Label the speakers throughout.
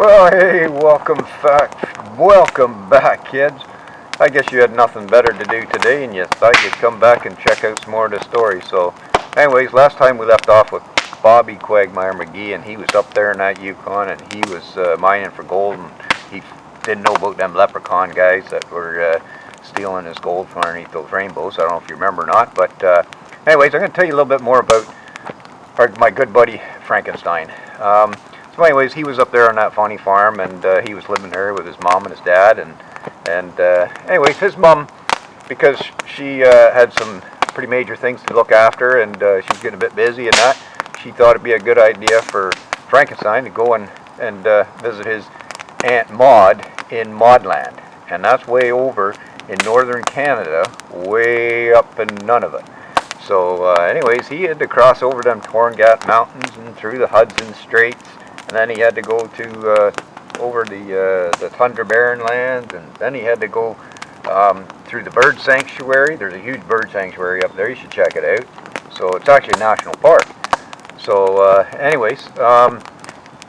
Speaker 1: Well, hey, welcome back, kids. I guess you had nothing better to do today, and you thought you'd come back and check out some more of the story. So, anyways, last time we left off with Bobby Quagmire McGee, and he was up there in that Yukon, and he was mining for gold, and he didn't know about them leprechaun guys that were stealing his gold from underneath those rainbows. I don't know if you remember or not, but anyways, I'm going to tell you a little bit more about my good buddy Frankenstein. So anyways, he was up there on that funny farm, and he was living there with his mom and his dad, and anyways, his mom, because she had some pretty major things to look after, and she's getting a bit busy and that, she thought it'd be a good idea for Frankenstein to go and visit his Aunt Maud in Maudland, and that's way over in northern Canada, way up in Nunavut. So anyways, he had to cross over them Torngat Mountains and through the Hudson Straits, and then he had to go to over the Tundra Barren Lands, and then he had to go through the bird sanctuary. There's a huge bird sanctuary up there. You should check it out. So it's actually a national park. So anyways,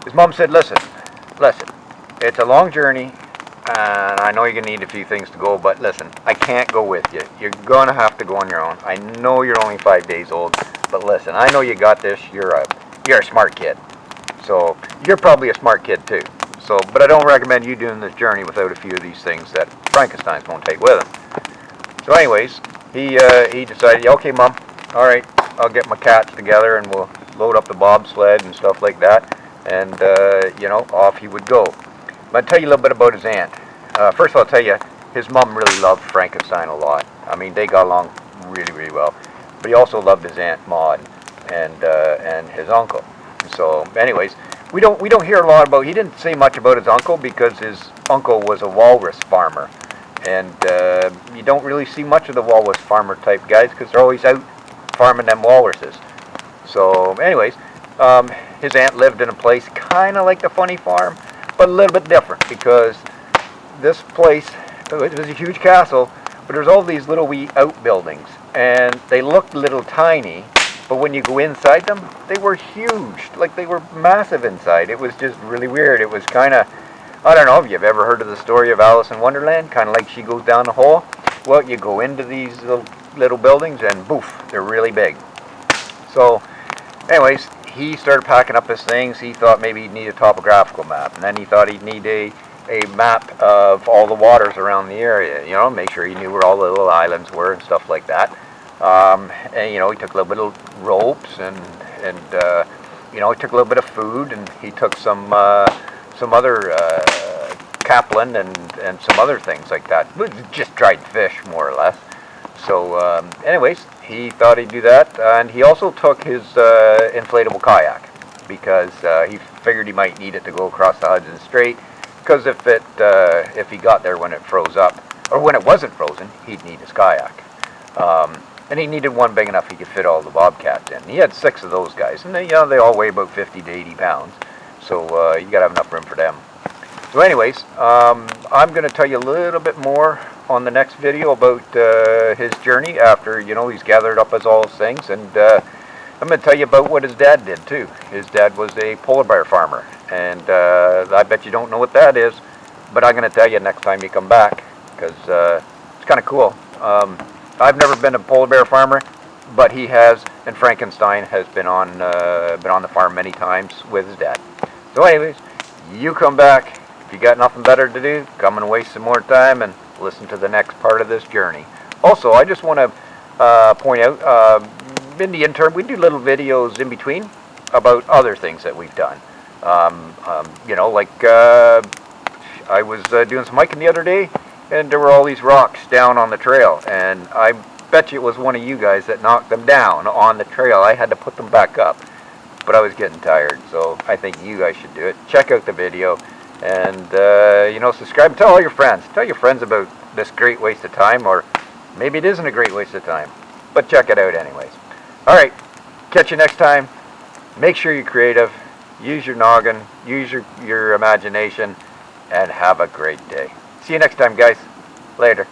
Speaker 1: his mom said, listen, it's a long journey, and I know you're going to need a few things to go, but listen, I can't go with you. You're going to have to go on your own. I know you're only 5 days old, but listen, I know you got this. You're a smart kid. So you're probably a smart kid too. So, but I don't recommend you doing this journey without a few of these things that Frankenstein's going to take with him. So anyways, he decided, okay, Mom, all right, I'll get my cats together and we'll load up the bobsled and stuff like that, and off he would go. But I'll tell you a little bit about his aunt. First of all, I'll tell you, his mom really loved Frankenstein a lot. I mean, they got along really, really well. But he also loved his Aunt Maud and his uncle. So, anyways, we don't hear a lot about. He didn't say much about his uncle because his uncle was a walrus farmer, and you don't really see much of the walrus farmer type guys because they're always out farming them walruses. So, anyways, his aunt lived in a place kind of like the funny farm, but a little bit different because this place, it was a huge castle, but there's all these little wee outbuildings, and they looked a little tiny. But when you go inside them, they were huge. Like, they were massive inside. It was just really weird. It was kind of, I don't know if you've ever heard of the story of Alice in Wonderland, kind of like she goes down the hole. Well, you go into these little buildings and boof, they're really big. So, anyways, he started packing up his things. He thought maybe he'd need a topographical map. And then he thought he'd need a map of all the waters around the area, make sure he knew where all the little islands were and stuff like that. And he took a little bit of ropes and he took a little bit of food, and he took some other caplin and some other things like that, just dried fish more or less. So anyways, he thought he'd do that, and he also took his inflatable kayak because he figured he might need it to go across the Hudson Strait, because if he got there when it froze up, or when it wasn't frozen, he'd need his kayak. And he needed one big enough he could fit all the bobcats in. He had 6 of those guys, and they all weigh about 50 to 80 pounds. So you got to have enough room for them. So anyways, I'm going to tell you a little bit more on the next video about his journey after, he's gathered up all his things. And I'm going to tell you about what his dad did too. His dad was a polar bear farmer. And I bet you don't know what that is, but I'm going to tell you next time you come back, because it's kind of cool. I've never been a polar bear farmer, but he has, and Frankenstein has been on the farm many times with his dad. So anyways, you come back. If you got nothing better to do, come and waste some more time and listen to the next part of this journey. Also, I just want to point out, in the interim, we do little videos in between about other things that we've done. Like I was doing some hiking the other day, and there were all these rocks down on the trail, and I bet you it was one of you guys that knocked them down on the trail. I had to put them back up, but I was getting tired, so I think you guys should do it. Check out the video, and subscribe. Tell all your friends. Tell your friends about this great waste of time, or maybe it isn't a great waste of time, but check it out anyways. All right, catch you next time. Make sure you're creative. Use your noggin. Use your imagination, and have a great day. See you next time, guys. Later.